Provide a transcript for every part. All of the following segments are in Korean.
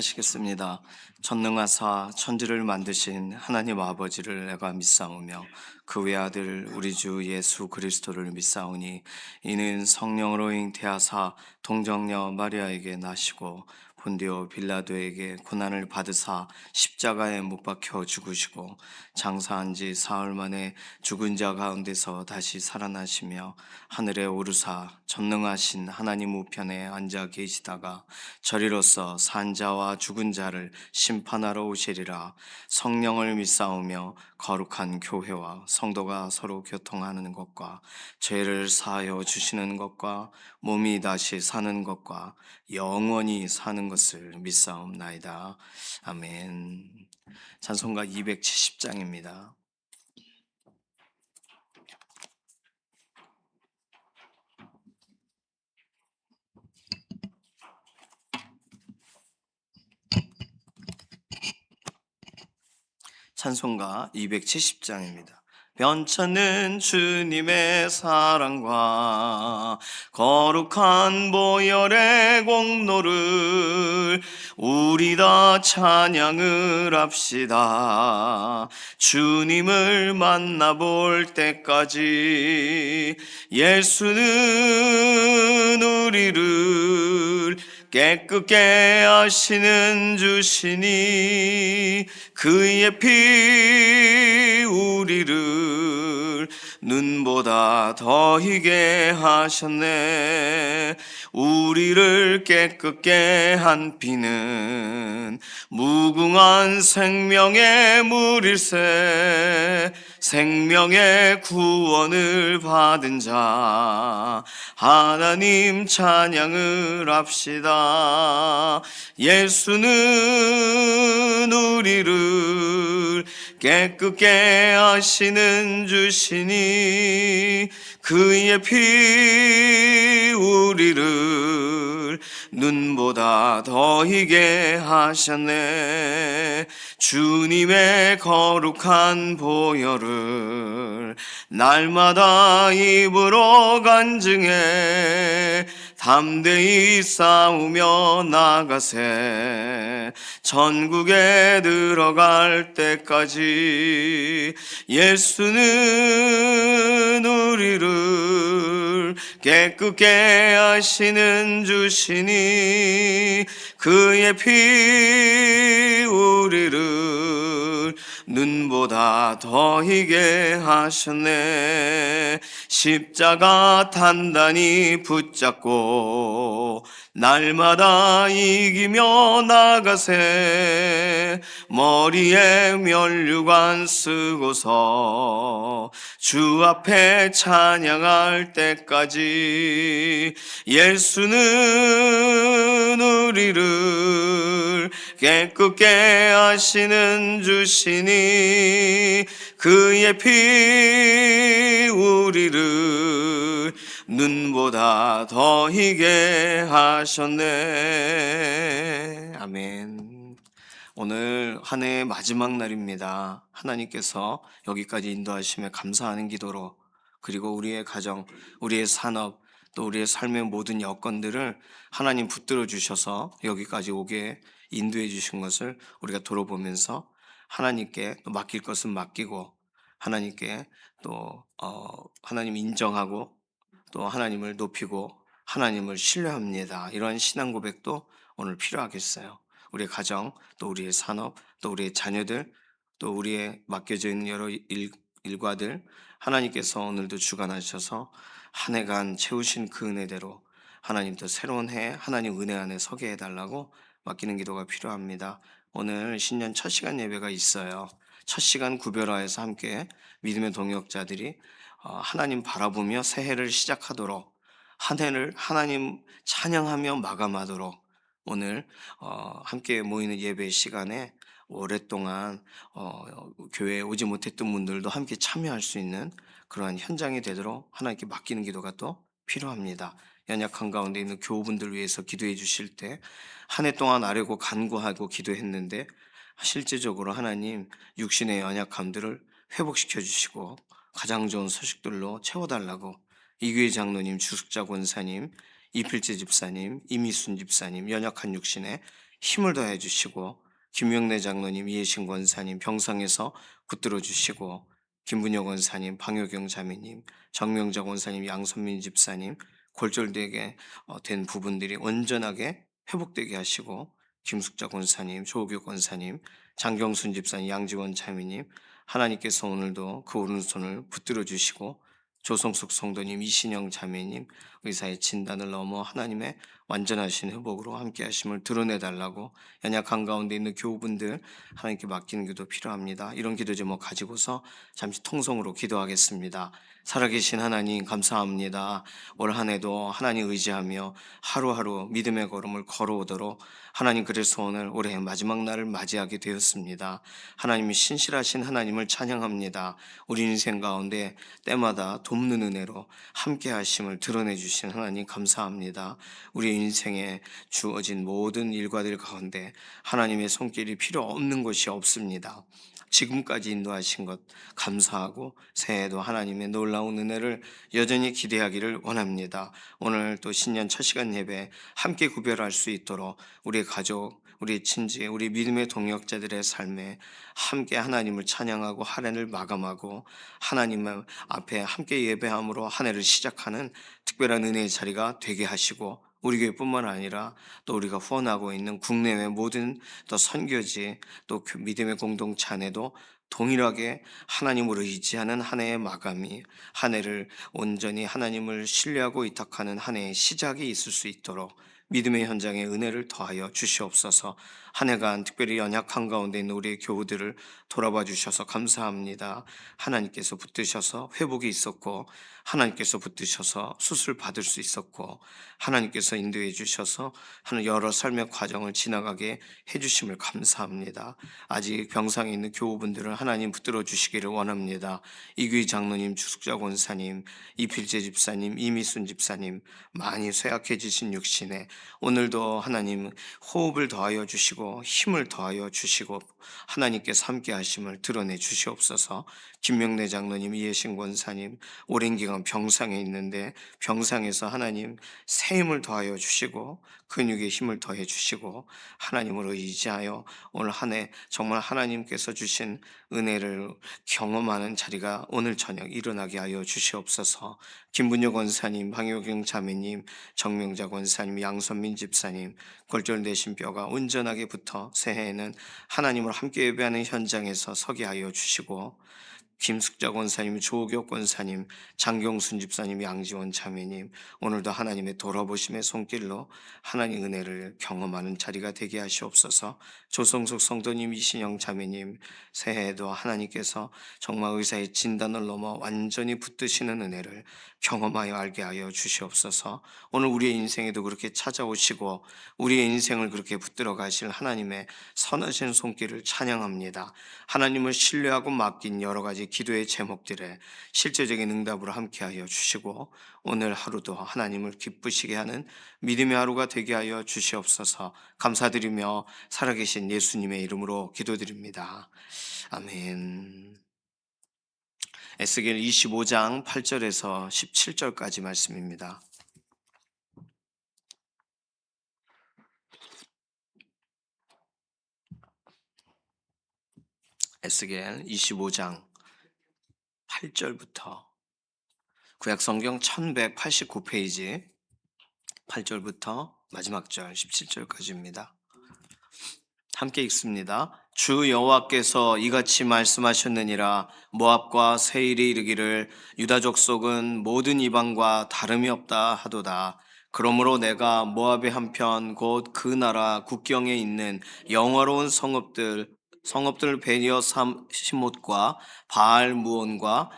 하시겠습니다. 전능하사 천지를 만드신 하나님 아버지를 내가 믿사오며 그 외아들 우리 주 예수 그리스도를 믿사오니 이는 성령으로 잉태하사 동정녀 마리아에게 나시고 본디오 빌라도에게 고난을 받으사 십자가에 못 박혀 죽으시고 장사한 지 사흘 만에 죽은 자 가운데서 다시 살아나시며 하늘에 오르사 전능하신 하나님 우편에 앉아 계시다가 저리로서 산 자와 죽은 자를 심판하러 오시리라. 성령을 믿사오며 거룩한 교회와 성도가 서로 교통하는 것과 죄를 사하여 주시는 것과 몸이 다시 사는 것과 영원히 사는 것을 믿사옵나이다. 아멘. 찬송가 270장입니다. 찬송가 270장입니다. 변찮는 주님의 사랑과 거룩한 보혈의 공로를 우리 다 찬양을 합시다. 주님을 만나볼 때까지 예수는 우리를 깨끗게 하시는 주시니 그의 피 우리를 눈보다 더 희게 하셨네. 우리를 깨끗게 한 피는 무궁한 생명의 물일세. 생명의 구원을 받은 자 하나님 찬양을 합시다. 예수는 우리를 깨끗게 하시는 주시니 그의 피 우리를 눈보다 더 희게 하셨네. 주님의 거룩한 보혈을 날마다 입으로 간증해 담대히 싸우며 나가세. 전국에 들어갈 때까지 예수는 우리를 깨끗게 하시는 주시니 그의 피 우리를 눈보다 더 희게 하셨네. 십자가 단단히 붙잡고 날마다 이기며 나가세. 머리에 면류관 쓰고서 주 앞에 찬양할 때까지 예수는 우리를 깨끗게 하시는 주시니 그의 피 우리를 눈보다 더 희게 하셨네. 아멘. 오늘 한 해의 마지막 날입니다. 하나님께서 여기까지 인도하심에 감사하는 기도로, 그리고 우리의 가정, 우리의 산업, 또 우리의 삶의 모든 여건들을 하나님 붙들어 주셔서 여기까지 오게 인도해 주신 것을 우리가 돌아보면서 하나님께 또 맡길 것은 맡기고 하나님께 또 하나님 인정하고 또 하나님을 높이고 하나님을 신뢰합니다. 이러한 신앙 고백도 오늘 필요하겠어요. 우리의 가정, 또 우리의 산업, 또 우리의 자녀들, 또 우리의 맡겨져 있는 여러 일과들, 하나님께서 오늘도 주관하셔서 한 해간 채우신 그 은혜대로 하나님 또 새로운 해 하나님 은혜 안에 서게 해달라고 맡기는 기도가 필요합니다. 오늘 신년 첫 시간 예배가 있어요. 첫 시간 구별화해서 함께 믿음의 동역자들이 하나님 바라보며 새해를 시작하도록, 한 해를 하나님 찬양하며 마감하도록 오늘 함께 모이는 예배 시간에 오랫동안 교회에 오지 못했던 분들도 함께 참여할 수 있는 그러한 현장이 되도록 하나님께 맡기는 기도가 또 필요합니다. 연약한 가운데 있는 교우분들 위해서 기도해 주실 때 한 해 동안 아뢰고 간구하고 기도했는데 실제적으로 하나님 육신의 연약함들을 회복시켜 주시고 가장 좋은 소식들로 채워달라고 이규희 장로님, 주숙자 권사님, 이필재 집사님, 이미순 집사님, 연약한 육신에 힘을 더해 주시고, 김명래 장로님, 이해신 권사님 병상에서 붙들어 주시고, 김분혁 원사님, 방효경 자매님, 정명자 원사님, 양선민 집사님 골절되게 된 부분들이 온전하게 회복되게 하시고, 김숙자 권사님, 조옥규 권사님, 장경순 집사님, 양지원 자매님 하나님께서 오늘도 그 오른손을 붙들어 주시고, 조성숙 성도님, 이신영 자매님 의사의 진단을 넘어 하나님의 완전하신 회복으로 함께 하심을 드러내 달라고, 연약한 가운데 있는 교우분들 하나님께 맡기는 기도 필요합니다. 이런 기도 제목 가지고서 잠시 통성으로 기도하겠습니다. 살아계신 하나님 감사합니다. 올 한 해도 하나님 의지하며 하루하루 믿음의 걸음을 걸어오도록 하나님, 그래서 오늘 올해 마지막 날을 맞이하게 되었습니다. 하나님이 신실하신 하나님을 찬양합니다. 우리 인생 가운데 때마다 돕는 은혜로 함께 하심을 드러내 주신 하나님 감사합니다. 우리 인생에 주어진 모든 일과들 가운데 하나님의 손길이 필요 없는 것이 없습니다. 지금까지 인도하신 것 감사하고, 새해에도 하나님의 놀라운 은혜를 여전히 기대하기를 원합니다. 오늘 또 신년 첫 시간 예배 함께 구별할 수 있도록 우리 가족, 우리 친지, 우리 믿음의 동역자들의 삶에 함께 하나님을 찬양하고 한 해를 마감하고 하나님 앞에 함께 예배함으로 한 해를 시작하는 특별한 은혜의 자리가 되게 하시고, 우리 교회뿐만 아니라 또 우리가 후원하고 있는 국내외 모든 또 선교지, 또 믿음의 공동체 안에도 동일하게 하나님을 의지하는 한 해의 마감이, 한 해를 온전히 하나님을 신뢰하고 의탁하는 한 해의 시작이 있을 수 있도록 믿음의 현장에 은혜를 더하여 주시옵소서. 한 해간 특별히 연약한 가운데 있는 우리 교우들을 돌아봐 주셔서 감사합니다. 하나님께서 붙드셔서 회복이 있었고, 하나님께서 붙드셔서 수술 받을 수 있었고, 하나님께서 인도해 주셔서 하는 여러 삶의 과정을 지나가게 해주심을 감사합니다. 아직 병상에 있는 교우분들을 하나님 붙들어 주시기를 원합니다. 이규희 장로님, 주숙자 권사님, 이필재 집사님, 이미순 집사님 많이 쇠약해지신 육신에 오늘도 하나님 호흡을 더하여 주시고 힘을 더하여 주시고 하나님께서 함께 하심을 드러내 주시옵소서. 김명래 장로님, 이해신 권사님 오랜 기간 병상에 있는데 병상에서 하나님 새 힘을 더하여 주시고 근육의 힘을 더해 주시고 하나님을 의지하여 오늘 한 해 정말 하나님께서 주신 은혜를 경험하는 자리가 오늘 저녁 일어나게 하여 주시옵소서. 김분효 권사님, 방효경 자매님, 정명자 권사님, 양선민 집사님 골절되신 뼈가 온전하게 붙어 새해에는 하나님을 함께 예배하는 현장에서 서게 하여 주시고, 김숙자 권사님, 조옥혁 권사님, 장경순 집사님, 양지원 자매님 오늘도 하나님의 돌아보심의 손길로 하나님 은혜를 경험하는 자리가 되게 하시옵소서. 조성숙 성도님, 이신영 자매님 새해에도 하나님께서 정말 의사의 진단을 넘어 완전히 붙드시는 은혜를 경험하여 알게 하여 주시옵소서. 오늘 우리의 인생에도 그렇게 찾아오시고 우리의 인생을 그렇게 붙들어 가실 하나님의 선하신 손길을 찬양합니다. 하나님을 신뢰하고 맡긴 여러 가지 기도의 제목들에 실제적인 응답으로 함께하여 주시고 오늘 하루도 하나님을 기쁘시게 하는 믿음의 하루가 되게 하여 주시옵소서. 감사드리며 살아계신 예수님의 이름으로 기도드립니다. 아멘. 에스겔 25장 8절에서 17절까지 말씀입니다. 에스겔 25장 8절부터 구약성경 1189페이지 8절부터 마지막 절 17절까지입니다. 함께 읽습니다. 주 여호와께서 이같이 말씀하셨느니라. 모압과 세일이 이르기를 유다 족속은 모든 이방과 다름이 없다 하도다. 그러므로 내가 모압의 한편 곧 그 나라 국경에 있는 영화로운 성읍들 베니어 시못과 바알 무온과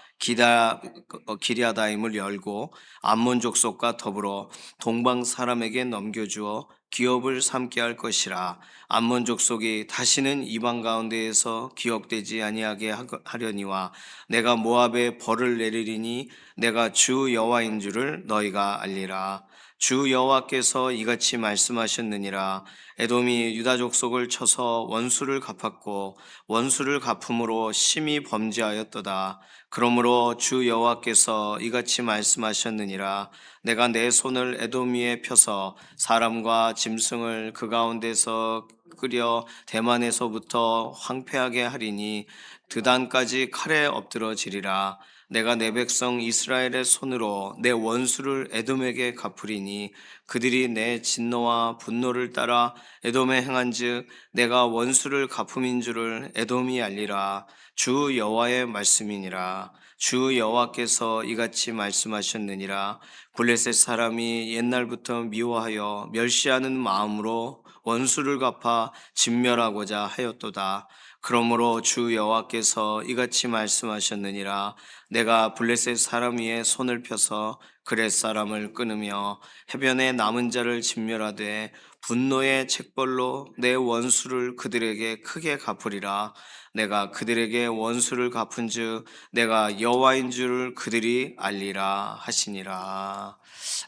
기랴다임을 열고 암몬 족속과 더불어 동방 사람에게 넘겨주어 기업을 삼게 할 것이라. 암몬 족속이 다시는 이방 가운데에서 기업되지 아니하게 하려니와 내가 모압에 벌을 내리리니 내가 주 여호와인 줄을 너희가 알리라. 주 여호와께서 이같이 말씀하셨느니라. 에돔이 유다 족속을 쳐서 원수를 갚았고 원수를 갚음으로 심히 범죄하였도다. 그러므로 주 여호와께서 이같이 말씀하셨느니라. 내가 내 손을 에돔 위에 펴서 사람과 짐승을 그 가운데서 끄려 대만에서부터 황폐하게 하리니 드단까지 칼에 엎드러지리라. 내가 내 백성 이스라엘의 손으로 내 원수를 에돔에게 갚으리니 그들이 내 진노와 분노를 따라 에돔에 행한즉 내가 원수를 갚음인 줄을 에돔이 알리라. 주 여호와의 말씀이니라. 주 여호와께서 이같이 말씀하셨느니라. 블레셋 사람이 옛날부터 미워하여 멸시하는 마음으로 원수를 갚아 진멸하고자 하였도다. 그러므로 주 여호와께서 이같이 말씀하셨느니라. 내가 블레셋 사람 위에 손을 펴서 그렛 사람을 끊으며 해변의 남은 자를 진멸하되 분노의 책벌로 내 원수를 그들에게 크게 갚으리라. 내가 그들에게 원수를 갚은즉 내가 여호와인 줄을 그들이 알리라 하시니라.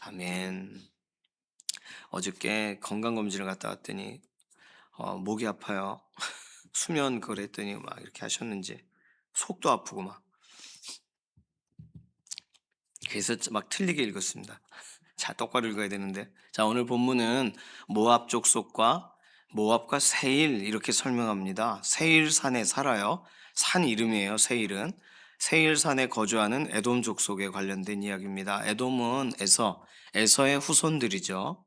아멘. 어저께 건강검진을 갔다 왔더니 목이 아파요. 수면 그걸 했더니 막 이렇게 하셨는지 속도 아프고 막 그래서 막 틀리게 읽었습니다. 자, 똑바로 읽어야 되는데. 자, 오늘 본문은 모압 족속과 모압과 세일 이렇게 설명합니다. 세일산에 살아요. 산 이름이에요. 세일은 세일산에 거주하는 에돔 족속에 관련된 이야기입니다. 에돔은 에서의 후손들이죠.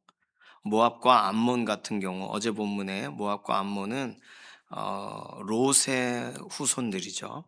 모압과 암몬 같은 경우 어제 본문에 모압과 암몬은 롯의 후손들이죠.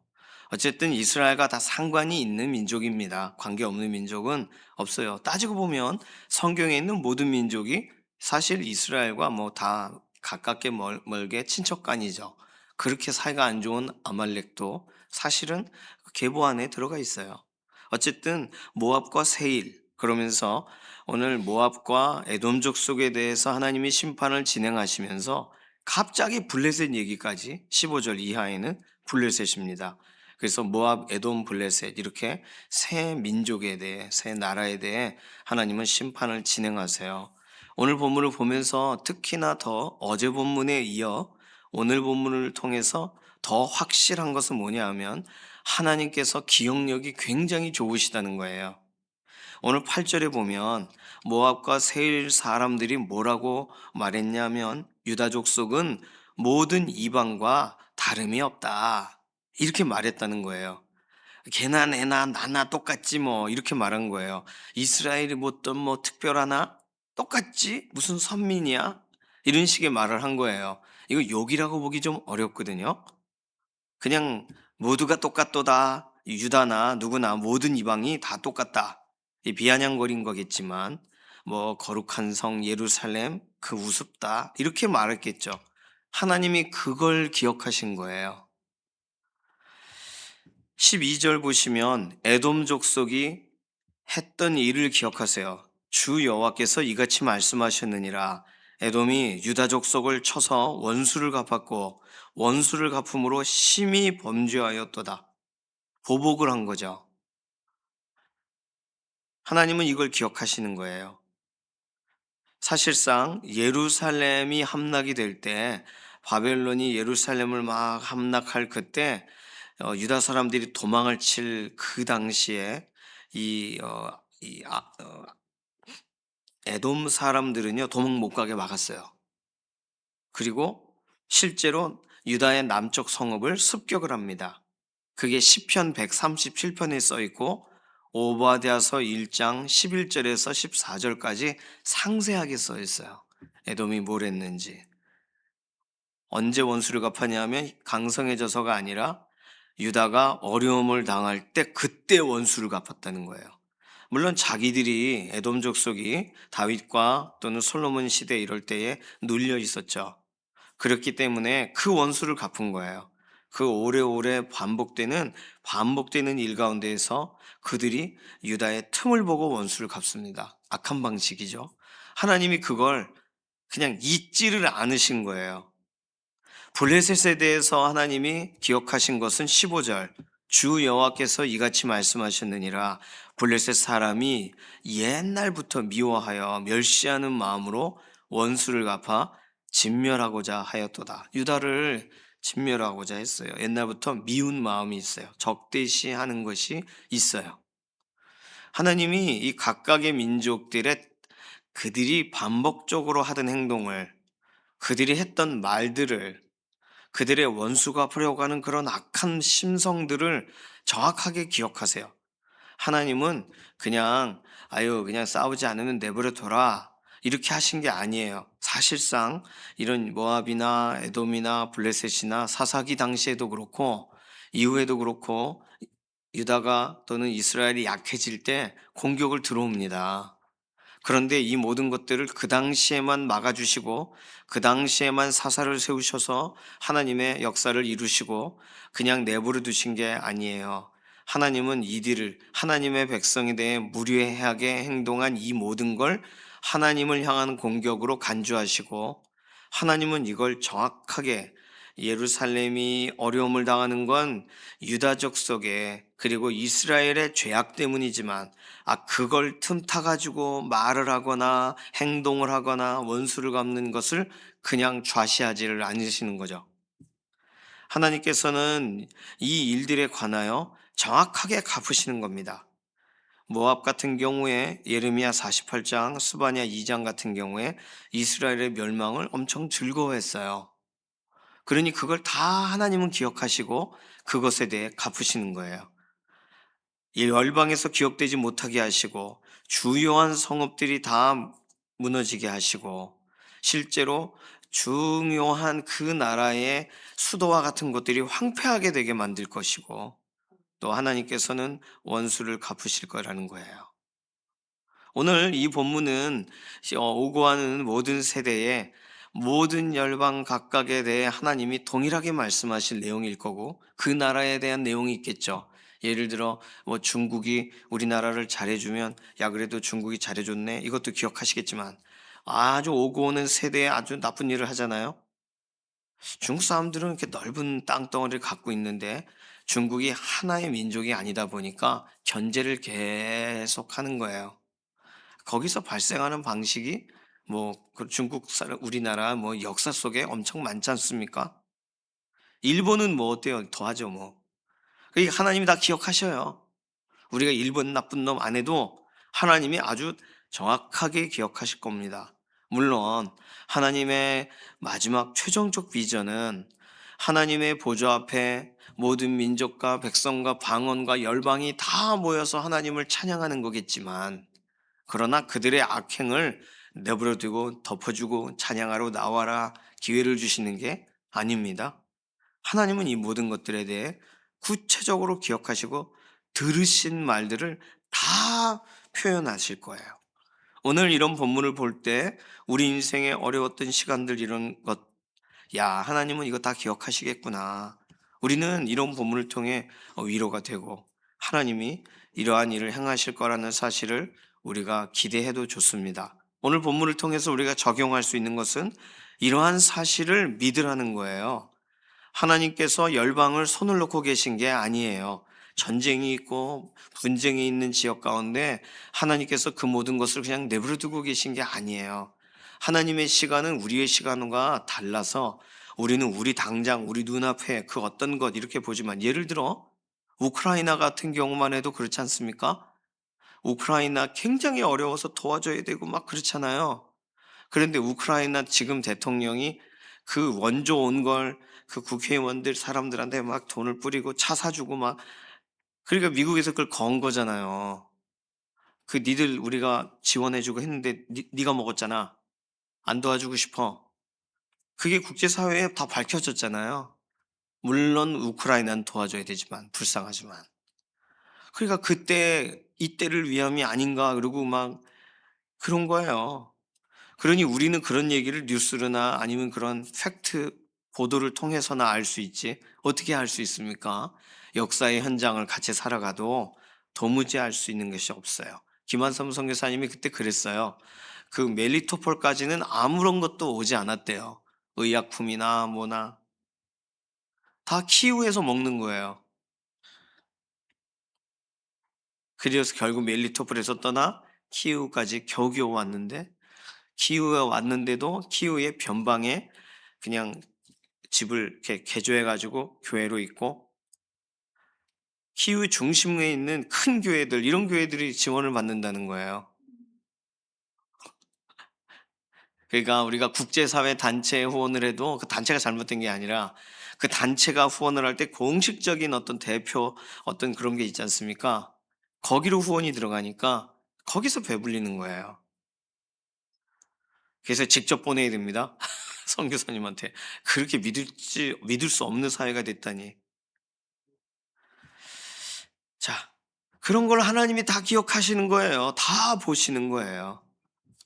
어쨌든 이스라엘과 다 상관이 있는 민족입니다. 관계없는 민족은 없어요. 따지고 보면 성경에 있는 모든 민족이 사실 이스라엘과 뭐 다 가깝게 멀게 친척간이죠. 그렇게 사이가 안 좋은 아말렉도 사실은 계보 안에 들어가 있어요. 어쨌든 모압과 세일 그러면서 오늘 모압과 에돔 족속에 대해서 하나님이 심판을 진행하시면서 갑자기 블레셋 얘기까지 15절 이하에는 블레셋입니다. 그래서 모압, 에돔, 블레셋 이렇게 세 민족에 대해 세 나라에 대해 하나님은 심판을 진행하세요. 오늘 본문을 보면서 특히나 더 어제 본문에 이어 오늘 본문을 통해서 더 확실한 것은 뭐냐 하면 하나님께서 기억력이 굉장히 좋으시다는 거예요. 오늘 8절에 보면 모압과 세일 사람들이 뭐라고 말했냐면 유다 족속은 모든 이방과 다름이 없다. 이렇게 말했다는 거예요. 걔나 내나 나나 똑같지 뭐 이렇게 말한 거예요. 이스라엘이 뭐 특별하나? 똑같지? 무슨 선민이야? 이런 식의 말을 한 거예요. 이거 욕이라고 보기 좀 어렵거든요. 그냥 모두가 똑같도다. 유다나 누구나 모든 이방이 다 똑같다. 이 비아냥거린 거겠지만 뭐 거룩한 성 예루살렘 그 우습다 이렇게 말했겠죠. 하나님이 그걸 기억하신 거예요. 12절 보시면 에돔 족속이 했던 일을 기억하세요. 주 여호와께서 이같이 말씀하셨느니라. 에돔이 유다 족속을 쳐서 원수를 갚았고 원수를 갚음으로 심히 범죄하였도다. 보복을 한 거죠. 하나님은 이걸 기억하시는 거예요. 사실상 예루살렘이 함락이 될 때 바벨론이 예루살렘을 막 함락할 그때 유다 사람들이 도망을 칠 그 당시에 이, 어, 이 아, 어, 에돔 사람들은요 도망 못 가게 막았어요. 그리고 실제로 유다의 남쪽 성읍을 습격을 합니다. 그게 시편 137편에 써 있고 오바댜서 1장 11절에서 14절까지 상세하게 써 있어요. 에돔이 뭘 했는지. 언제 원수를 갚았냐면 강성해져서가 아니라 유다가 어려움을 당할 때 그때 원수를 갚았다는 거예요. 물론 자기들이 에돔 족속이 다윗과 또는 솔로몬 시대 이럴 때에 눌려 있었죠. 그렇기 때문에 그 원수를 갚은 거예요. 그 오래오래 반복되는 일 가운데에서 그들이 유다의 틈을 보고 원수를 갚습니다. 악한 방식이죠. 하나님이 그걸 그냥 잊지를 않으신 거예요. 블레셋에 대해서 하나님이 기억하신 것은 15절. 주 여호와께서 이같이 말씀하셨느니라. 블레셋 사람이 옛날부터 미워하여 멸시하는 마음으로 원수를 갚아 진멸하고자 하였도다. 유다를 진멸하고자 했어요. 옛날부터 미운 마음이 있어요. 적대시하는 것이 있어요. 하나님이 이 각각의 민족들의 그들이 반복적으로 하던 행동을, 그들이 했던 말들을, 그들의 원수가 하려고 하는 그런 악한 심성들을 정확하게 기억하세요. 하나님은 그냥 그냥 싸우지 않으면 내버려 둬라 이렇게 하신 게 아니에요. 사실상 이런 모압이나 에돔이나 블레셋이나 사사기 당시에도 그렇고 이후에도 그렇고 유다가 또는 이스라엘이 약해질 때 공격을 들어옵니다. 그런데 이 모든 것들을 그 당시에만 막아주시고 그 당시에만 사사를 세우셔서 하나님의 역사를 이루시고 그냥 내버려 두신 게 아니에요. 하나님은 이들을 하나님의 백성에 대해 무례하게 행동한 이 모든 걸 하나님을 향한 공격으로 간주하시고, 하나님은 이걸 정확하게, 예루살렘이 어려움을 당하는 건 유다족 속에 그리고 이스라엘의 죄악 때문이지만 그걸 틈타 가지고 말을 하거나 행동을 하거나 원수를 갚는 것을 그냥 좌시하지를 않으시는 거죠. 하나님께서는 이 일들에 관하여 정확하게 갚으시는 겁니다. 모압 같은 경우에 예레미야 48장, 스바냐 2장 같은 경우에 이스라엘의 멸망을 엄청 즐거워했어요. 그러니 그걸 다 하나님은 기억하시고 그것에 대해 갚으시는 거예요. 이 열방에서 기억되지 못하게 하시고 주요한 성읍들이 다 무너지게 하시고 실제로 중요한 그 나라의 수도와 같은 것들이 황폐하게 되게 만들 것이고, 또 하나님께서는 원수를 갚으실 거라는 거예요. 오늘 이 본문은 오고 가는 모든 세대에 모든 열방 각각에 대해 하나님이 동일하게 말씀하실 내용일 거고 그 나라에 대한 내용이 있겠죠. 예를 들어 중국이 우리나라를 잘해주면 그래도 중국이 잘해줬네 이것도 기억하시겠지만, 아주 오고 오는 세대에 아주 나쁜 일을 하잖아요. 중국 사람들은 이렇게 넓은 땅덩어리를 갖고 있는데 중국이 하나의 민족이 아니다 보니까 견제를 계속 하는 거예요. 거기서 발생하는 방식이 그 중국 사람, 우리나라 역사 속에 엄청 많지 않습니까? 일본은 어때요? 더하죠 그게 하나님이 다 기억하셔요. 우리가 일본 나쁜 놈 안 해도 하나님이 아주 정확하게 기억하실 겁니다. 물론 하나님의 마지막 최종적 비전은 하나님의 보좌 앞에 모든 민족과 백성과 방언과 열방이 다 모여서 하나님을 찬양하는 거겠지만, 그러나 그들의 악행을 내버려두고 덮어주고 찬양하러 나와라 기회를 주시는 게 아닙니다. 하나님은 이 모든 것들에 대해 구체적으로 기억하시고 들으신 말들을 다 표현하실 거예요. 오늘 이런 본문을 볼 때 우리 인생에 어려웠던 시간들 이런 것, 하나님은 이거 다 기억하시겠구나. 우리는 이런 본문을 통해 위로가 되고 하나님이 이러한 일을 행하실 거라는 사실을 우리가 기대해도 좋습니다. 오늘 본문을 통해서 우리가 적용할 수 있는 것은 이러한 사실을 믿으라는 거예요. 하나님께서 열방을 손을 놓고 계신 게 아니에요. 전쟁이 있고 분쟁이 있는 지역 가운데 하나님께서 그 모든 것을 그냥 내버려 두고 계신 게 아니에요. 하나님의 시간은 우리의 시간과 달라서 우리는 우리 당장 우리 눈앞에 그 어떤 것 이렇게 보지만, 예를 들어 우크라이나 같은 경우만 해도 그렇지 않습니까? 우크라이나 굉장히 어려워서 도와줘야 되고 막 그렇잖아요. 그런데 우크라이나 지금 대통령이 그 원조 온 걸 그 국회의원들 사람들한테 막 돈을 뿌리고 차 사주고 막, 그러니까 미국에서 그걸 건 거잖아요. 니들 우리가 지원해주고 했는데 네가 먹었잖아. 안 도와주고 싶어. 그게 국제사회에 다 밝혀졌잖아요. 물론 우크라이나는 도와줘야 되지만 불쌍하지만. 그러니까 그때 이때를 위함이 아닌가 그러고 막 그런 거예요. 그러니 우리는 그런 얘기를 뉴스나 아니면 그런 팩트 보도를 통해서나 알 수 있지 어떻게 알 수 있습니까? 역사의 현장을 같이 살아가도 도무지 알 수 있는 것이 없어요. 김한섬 선교사님이 그때 그랬어요. 그 멜리토폴까지는 아무런 것도 오지 않았대요. 의약품이나 뭐나 다 키우에서 먹는 거예요. 그래서 결국 멜리토폴에서 떠나 키우까지 겨우겨우 왔는데, 키우에 왔는데도 키우의 변방에 그냥 집을 이렇게 개조해 가지고 교회로 있고, 키우 중심에 있는 큰 교회들, 이런 교회들이 지원을 받는다는 거예요. 그러니까 우리가 국제사회 단체에 후원을 해도 그 단체가 잘못된 게 아니라 그 단체가 후원을 할 때 공식적인 어떤 대표 어떤 그런 게 있지 않습니까? 거기로 후원이 들어가니까 거기서 배불리는 거예요. 그래서 직접 보내야 됩니다. 선교사님한테. 그렇게 믿을 수 없는 사회가 됐다니. 자, 그런 걸 하나님이 다 기억하시는 거예요. 다 보시는 거예요.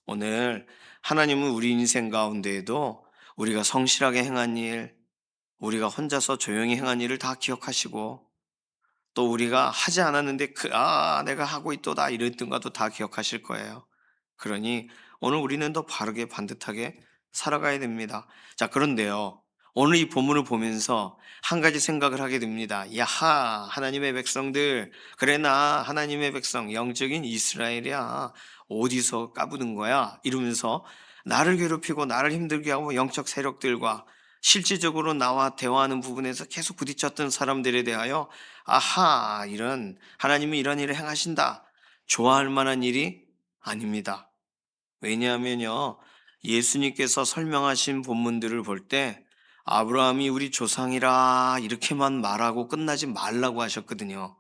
오늘 하나님은 우리 인생 가운데에도 우리가 성실하게 행한 일, 우리가 혼자서 조용히 행한 일을 다 기억하시고, 또 우리가 하지 않았는데 내가 하고 있도다 이랬던 것도 다 기억하실 거예요. 그러니 오늘 우리는 더 바르게 반듯하게 살아가야 됩니다. 자, 그런데요, 오늘 이 본문을 보면서 한 가지 생각을 하게 됩니다. 야하, 하나님의 백성들, 그래 나 하나님의 백성 영적인 이스라엘이야, 어디서 까부는 거야 이러면서 나를 괴롭히고 나를 힘들게 하고 영적 세력들과 실질적으로 나와 대화하는 부분에서 계속 부딪혔던 사람들에 대하여, 아하, 이런 하나님이 이런 일을 행하신다, 좋아할 만한 일이 아닙니다. 왜냐하면요, 예수님께서 설명하신 본문들을 볼 때 아브라함이 우리 조상이라 이렇게만 말하고 끝나지 말라고 하셨거든요.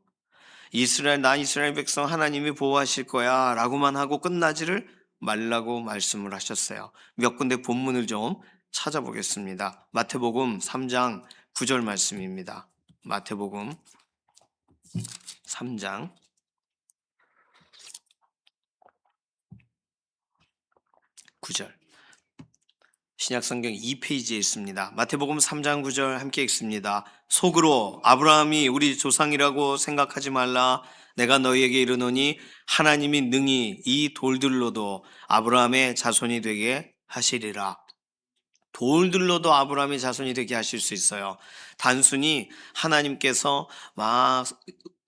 나 이스라엘 백성 하나님이 보호하실 거야 라고만 하고 끝나지를 말라고 말씀을 하셨어요. 몇 군데 본문을 좀 찾아보겠습니다. 마태복음 3장 9절 말씀입니다. 마태복음 3장 9절. 신약성경 2페이지에 있습니다. 마태복음 3장 9절 함께 읽습니다. 속으로 아브라함이 우리 조상이라고 생각하지 말라. 내가 너희에게 이르노니 하나님이 능히 이 돌들로도 아브라함의 자손이 되게 하시리라. 돌들로도 아브라함의 자손이 되게 하실 수 있어요. 단순히 하나님께서 막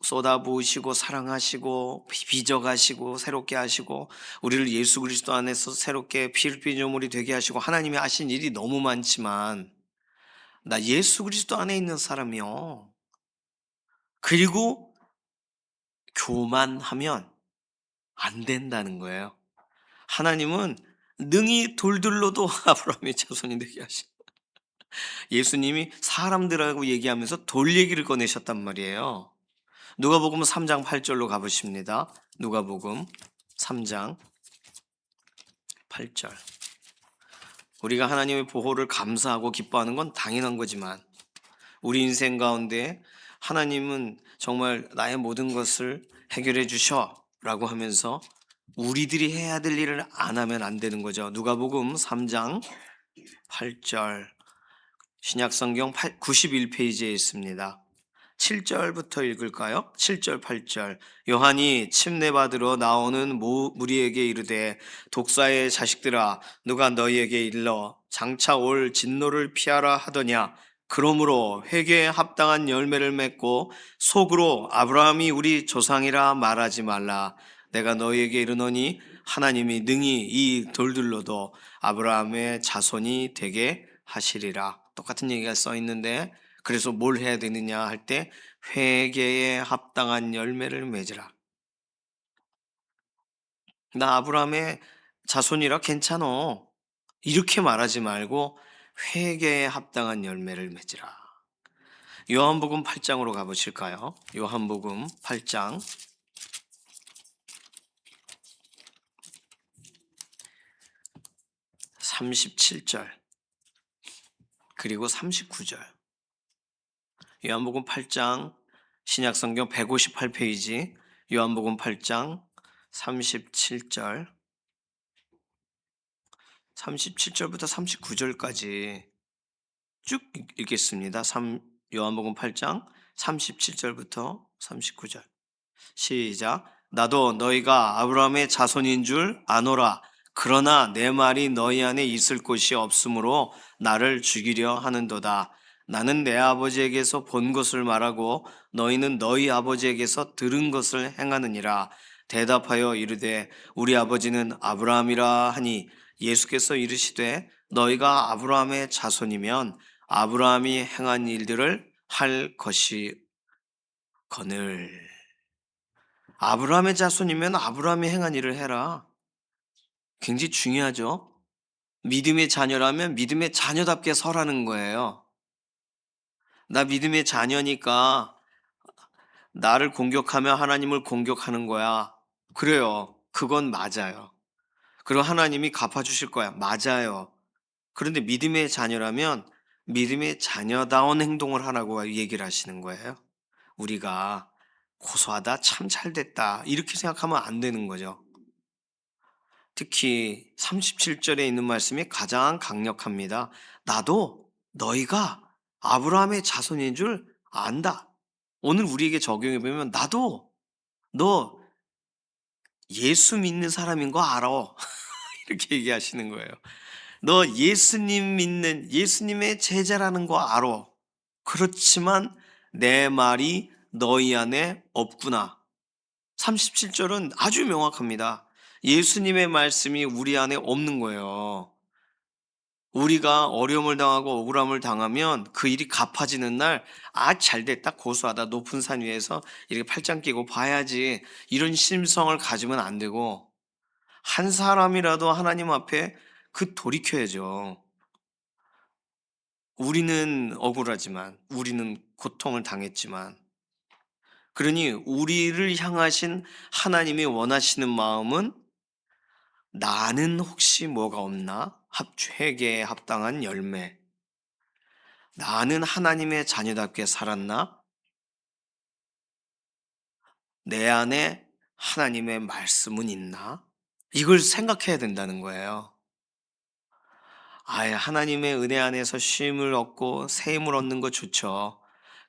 쏟아부으시고 사랑하시고 빚어가시고 새롭게 하시고 우리를 예수 그리스도 안에서 새롭게 피조물이 되게 하시고 하나님이 하신 일이 너무 많지만, 나 예수 그리스도 안에 있는 사람이요, 그리고 교만하면 안 된다는 거예요. 하나님은 능히 돌들로도 아브라함의 자손이 되게 하시. 예수님이 사람들하고 얘기하면서 돌 얘기를 꺼내셨단 말이에요. 누가복음 3장 8절로 가보십니다. 누가복음 3장 8절. 우리가 하나님의 보호를 감사하고 기뻐하는 건 당연한 거지만, 우리 인생 가운데 하나님은 정말 나의 모든 것을 해결해 주셔 라고 하면서 우리들이 해야 될 일을 안 하면 안 되는 거죠. 누가복음 3장 8절, 신약성경 91페이지에 있습니다. 7절부터 읽을까요? 7절, 8절. 요한이 침례받으러 나오는 무리에게 이르되, 독사의 자식들아, 누가 너희에게 일러 장차 올 진노를 피하라 하더냐? 그러므로 회개에 합당한 열매를 맺고 속으로 아브라함이 우리 조상이라 말하지 말라. 내가 너희에게 이르노니 하나님이 능히 이 돌들로도 아브라함의 자손이 되게 하시리라. 똑같은 얘기가 써 있는데, 그래서 뭘 해야 되느냐 할 때 회개에 합당한 열매를 맺으라. 나 아브라함의 자손이라 괜찮어, 이렇게 말하지 말고 회개에 합당한 열매를 맺으라. 요한복음 8장으로 가보실까요? 요한복음 8장 37절 그리고 39절. 요한복음 8장, 신약성경 158페이지, 요한복음 8장 37절, 37절부터 39절까지 쭉 읽겠습니다. 요한복음 8장 37절부터 39절. 시작. 나도 너희가 아브라함의 자손인 줄 아노라. 그러나 내 말이 너희 안에 있을 곳이 없으므로 나를 죽이려 하는도다. 나는 내 아버지에게서 본 것을 말하고 너희는 너희 아버지에게서 들은 것을 행하느니라. 대답하여 이르되 우리 아버지는 아브라함이라 하니 예수께서 이르시되 너희가 아브라함의 자손이면 아브라함이 행한 일들을 할 것이거늘. 아브라함의 자손이면 아브라함이 행한 일을 해라. 굉장히 중요하죠. 믿음의 자녀라면 믿음의 자녀답게 서라는 거예요. 나 믿음의 자녀니까 나를 공격하면 하나님을 공격하는 거야. 그래요. 그건 맞아요. 그리고 하나님이 갚아주실 거야. 맞아요. 그런데 믿음의 자녀라면 믿음의 자녀다운 행동을 하라고 얘기를 하시는 거예요. 우리가 고소하다, 참 잘됐다, 이렇게 생각하면 안 되는 거죠. 특히 37절에 있는 말씀이 가장 강력합니다. 나도 너희가 아브라함의 자손인 줄 안다. 오늘 우리에게 적용해 보면 나도 너 예수 믿는 사람인 거 알아. 이렇게 얘기하시는 거예요. 너 예수님 믿는 예수님의 제자라는 거 알아. 그렇지만 내 말이 너희 안에 없구나. 37절은 아주 명확합니다. 예수님의 말씀이 우리 안에 없는 거예요. 우리가 어려움을 당하고 억울함을 당하면 그 일이 갚아지는 날, 아, 잘 됐다, 고소하다, 높은 산 위에서 이렇게 팔짱 끼고 봐야지, 이런 심성을 가지면 안 되고, 한 사람이라도 하나님 앞에 돌이켜야죠. 우리는 억울하지만, 우리는 고통을 당했지만, 그러니 우리를 향하신 하나님이 원하시는 마음은 나는 혹시 뭐가 없나? 회개에 합당한 열매. 나는 하나님의 자녀답게 살았나? 내 안에 하나님의 말씀은 있나? 이걸 생각해야 된다는 거예요. 아예 하나님의 은혜 안에서 쉼을 얻고 새 힘을 얻는 거 좋죠.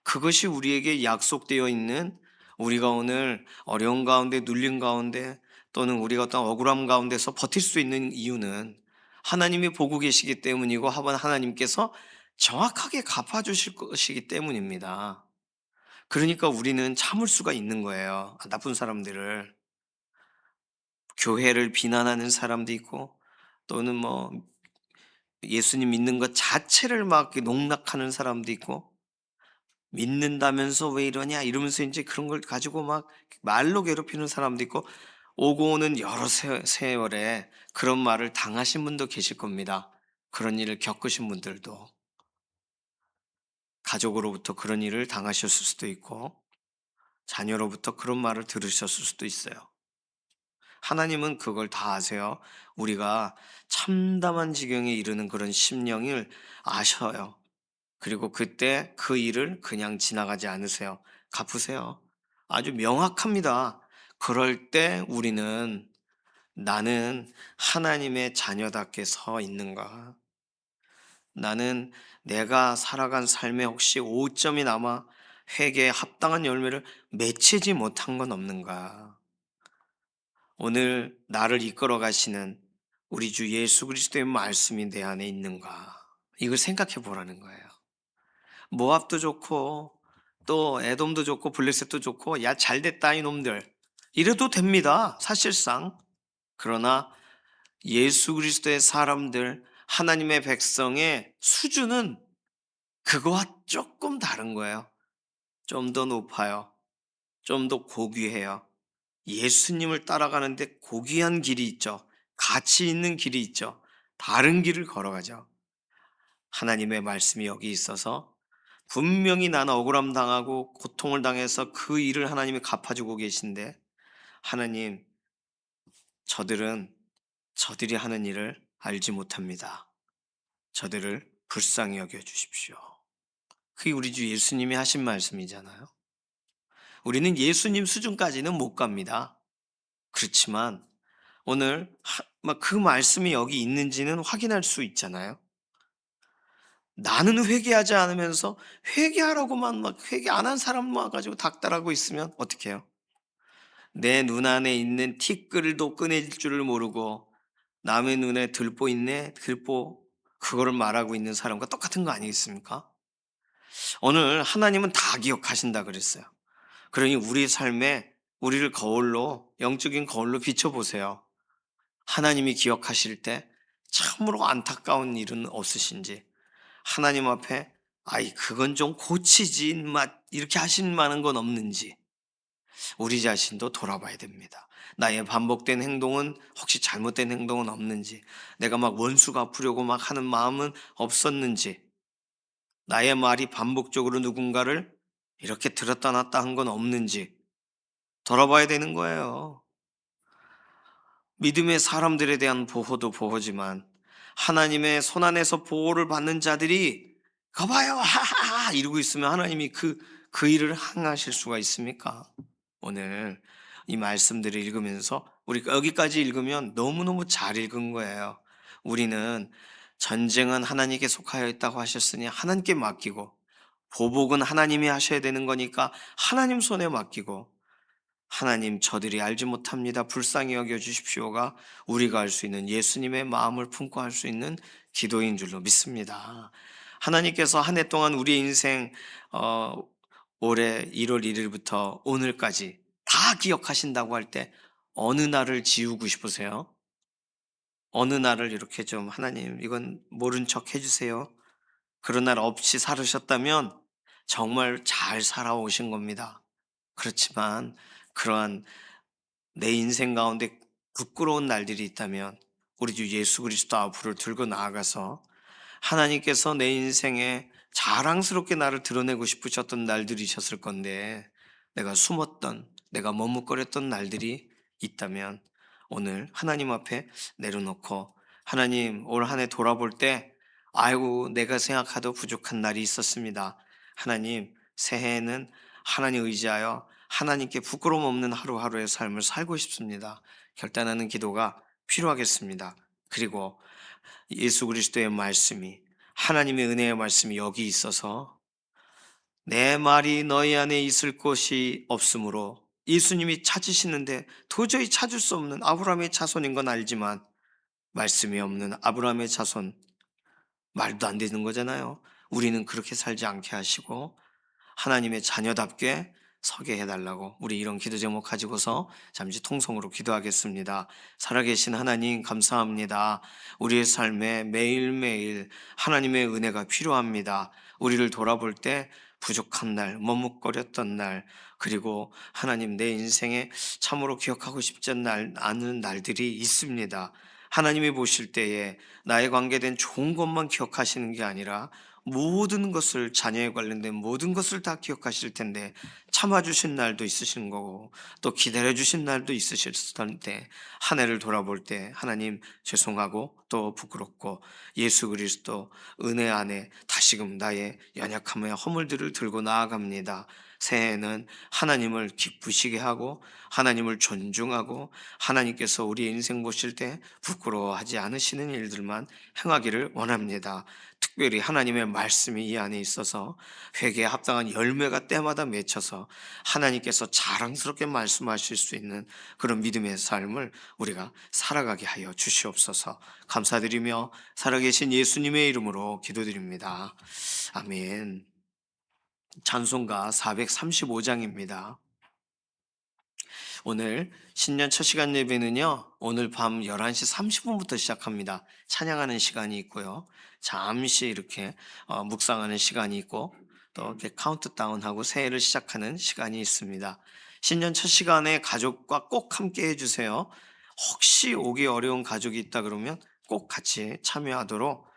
그것이 우리에게 약속되어 있는, 우리가 오늘 어려운 가운데 눌린 가운데 또는 우리가 어떤 억울함 가운데서 버틸 수 있는 이유는 하나님이 보고 계시기 때문이고 하나님께서 정확하게 갚아주실 것이기 때문입니다. 그러니까 우리는 참을 수가 있는 거예요. 나쁜 사람들을. 교회를 비난하는 사람도 있고 또는 뭐 예수님 믿는 것 자체를 막 농락하는 사람도 있고, 믿는다면서 왜 이러냐 이러면서 이제 그런 걸 가지고 막 말로 괴롭히는 사람도 있고, 오고 오는 여러 세월에 그런 말을 당하신 분도 계실 겁니다. 그런 일을 겪으신 분들도 가족으로부터 그런 일을 당하셨을 수도 있고 자녀로부터 그런 말을 들으셨을 수도 있어요. 하나님은 그걸 다 아세요. 우리가 참담한 지경에 이르는 그런 심령을 아셔요. 그리고 그때 그 일을 그냥 지나가지 않으세요. 갚으세요. 아주 명확합니다. 그럴 때 우리는 나는 하나님의 자녀답게 서 있는가? 나는 내가 살아간 삶에 혹시 오점이 남아 회개에 합당한 열매를 맺히지 못한 건 없는가? 오늘 나를 이끌어 가시는 우리 주 예수 그리스도의 말씀이 내 안에 있는가? 이걸 생각해 보라는 거예요. 모압도 좋고 또 에돔도 좋고 블레셋도 좋고 야 잘됐다 이놈들 이래도 됩니다. 사실상. 그러나 예수 그리스도의 사람들, 하나님의 백성의 수준은 그거와 조금 다른 거예요. 좀 더 높아요. 좀 더 고귀해요. 예수님을 따라가는데 고귀한 길이 있죠. 가치 있는 길이 있죠. 다른 길을 걸어가죠. 하나님의 말씀이 여기 있어서 분명히 나는 억울함 당하고 고통을 당해서 그 일을 하나님이 갚아주고 계신데, 하나님, 저들이 하는 일을 알지 못합니다. 저들을 불쌍히 여겨 주십시오. 그게 우리 주 예수님이 하신 말씀이잖아요. 우리는 예수님 수준까지는 못 갑니다. 그렇지만 오늘 그 말씀이 여기 있는지는 확인할 수 있잖아요. 나는 회개하지 않으면서 회개하라고만 막 회개 안 한 사람만 가지고 닥달하고 있으면 어떻게 해요? 내 눈 안에 있는 티끌도 꺼낼 줄을 모르고 남의 눈에 들보 있네, 들보, 그거를 말하고 있는 사람과 똑같은 거 아니겠습니까? 오늘 하나님은 다 기억하신다 그랬어요. 그러니 우리 삶에 우리를 거울로, 영적인 거울로 비춰보세요. 하나님이 기억하실 때 참으로 안타까운 일은 없으신지, 하나님 앞에 아이 그건 좀 고치지 맛 이렇게 하실 만한 건 없는지 우리 자신도 돌아봐야 됩니다. 나의 반복된 행동은 혹시 잘못된 행동은 없는지, 내가 막 원수 갚으려고 막 하는 마음은 없었는지, 나의 말이 반복적으로 누군가를 이렇게 들었다 놨다 한 건 없는지 돌아봐야 되는 거예요. 믿음의 사람들에 대한 보호도 보호지만 하나님의 손안에서 보호를 받는 자들이 거봐요 하하하 이러고 있으면 하나님이 그 일을 행하실 수가 있습니까? 오늘 이 말씀들을 읽으면서 우리가 여기까지 읽으면 너무너무 잘 읽은 거예요. 우리는 전쟁은 하나님께 속하여 있다고 하셨으니 하나님께 맡기고, 보복은 하나님이 하셔야 되는 거니까 하나님 손에 맡기고, 하나님 저들이 알지 못합니다 불쌍히 여겨 주십시오가 우리가 할 수 있는, 예수님의 마음을 품고 할 수 있는 기도인 줄로 믿습니다. 하나님께서 한 해 동안 우리 인생 올해 1월 1일부터 오늘까지 다 기억하신다고 할 때 어느 날을 지우고 싶으세요? 어느 날을 이렇게 좀 하나님 이건 모른 척 해주세요. 그런 날 없이 살으셨다면 정말 잘 살아오신 겁니다. 그렇지만 그러한 내 인생 가운데 부끄러운 날들이 있다면 우리 주 예수 그리스도 앞으로 들고 나아가서 하나님께서 내 인생에 자랑스럽게 나를 드러내고 싶으셨던 날들이셨을 건데, 내가 숨었던, 내가 머뭇거렸던 날들이 있다면 오늘 하나님 앞에 내려놓고, 하나님 올 한 해 돌아볼 때 아이고 내가 생각하도 부족한 날이 있었습니다. 하나님 새해에는 하나님 의지하여 하나님께 부끄러움 없는 하루하루의 삶을 살고 싶습니다. 결단하는 기도가 필요하겠습니다. 그리고 예수 그리스도의 말씀이, 하나님의 은혜의 말씀이 여기 있어서 내 말이 너희 안에 있을 곳이 없으므로, 예수님이 찾으시는데 도저히 찾을 수 없는 아브라함의 자손인 건 알지만 말씀이 없는 아브라함의 자손, 말도 안 되는 거잖아요. 우리는 그렇게 살지 않게 하시고 하나님의 자녀답게 서게 해달라고, 우리 이런 기도 제목 가지고서 잠시 통성으로 기도하겠습니다. 살아계신 하나님 감사합니다. 우리의 삶에 매일매일 하나님의 은혜가 필요합니다. 우리를 돌아볼 때 부족한 날, 머뭇거렸던 날, 그리고 하나님 내 인생에 참으로 기억하고 싶지 않은 날들이 있습니다. 하나님이 보실 때에 나에 관계된 좋은 것만 기억하시는 게 아니라 모든 것을, 자녀에 관련된 모든 것을 다 기억하실 텐데 참아주신 날도 있으신 거고 또 기다려주신 날도 있으실 텐데, 한 해를 돌아볼 때 하나님 죄송하고 또 부끄럽고 예수 그리스도 은혜 안에 다시금 나의 연약함의 허물들을 들고 나아갑니다. 새해에는 하나님을 기쁘시게 하고 하나님을 존중하고 하나님께서 우리 인생 보실 때 부끄러워하지 않으시는 일들만 행하기를 원합니다. 특별히 하나님의 말씀이 이 안에 있어서 회개에 합당한 열매가 때마다 맺혀서 하나님께서 자랑스럽게 말씀하실 수 있는 그런 믿음의 삶을 우리가 살아가게 하여 주시옵소서. 감사드리며 살아계신 예수님의 이름으로 기도드립니다. 아멘. 찬송가 435장입니다. 오늘 신년 첫 시간 예배는요, 오늘 밤 11시 30분부터 시작합니다. 찬양하는 시간이 있고요, 잠시 이렇게 묵상하는 시간이 있고, 또 이렇게 카운트다운하고 새해를 시작하는 시간이 있습니다. 신년 첫 시간에 가족과 꼭 함께 해주세요. 혹시 오기 어려운 가족이 있다 그러면 꼭 같이 참여하도록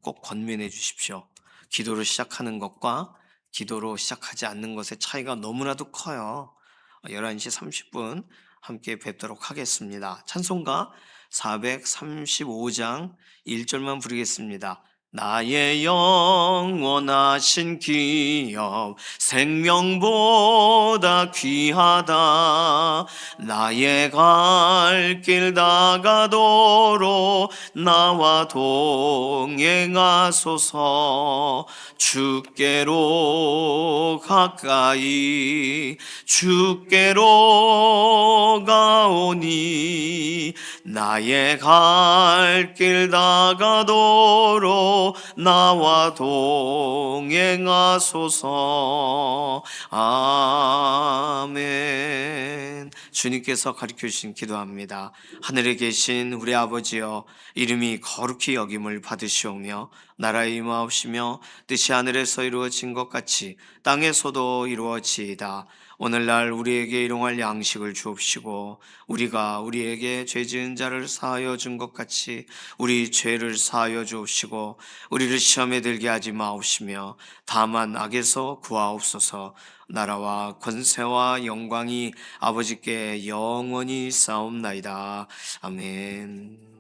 꼭 권면해 주십시오. 기도로 시작하는 것과 기도로 시작하지 않는 것의 차이가 너무나도 커요. 11시 30분 함께 뵙도록 하겠습니다. 찬송가 435장 1절만 부르겠습니다. 나의 영원하신 기업 생명보다 귀하다. 나의 갈 길 다가도록 나와 동행하소서. 주께로 가오니 나의 갈 길 다가도록 나와 동행하소서. 아멘. 주님께서 가르쳐 주신 기도합니다. 하늘에 계신 우리 아버지여, 이름이 거룩히 여김을 받으시오며 나라의 임하옵시며 뜻이 하늘에서 이루어진 것 같이 땅에서도 이루어지이다. 오늘날 우리에게 일용할 양식을 주옵시고 우리가 우리에게 죄 지은 자를 사하여 준 것 같이 우리 죄를 사하여 주옵시고 우리를 시험에 들게 하지 마옵시며 다만 악에서 구하옵소서. 나라와 권세와 영광이 아버지께 영원히 싸움나이다. 아멘.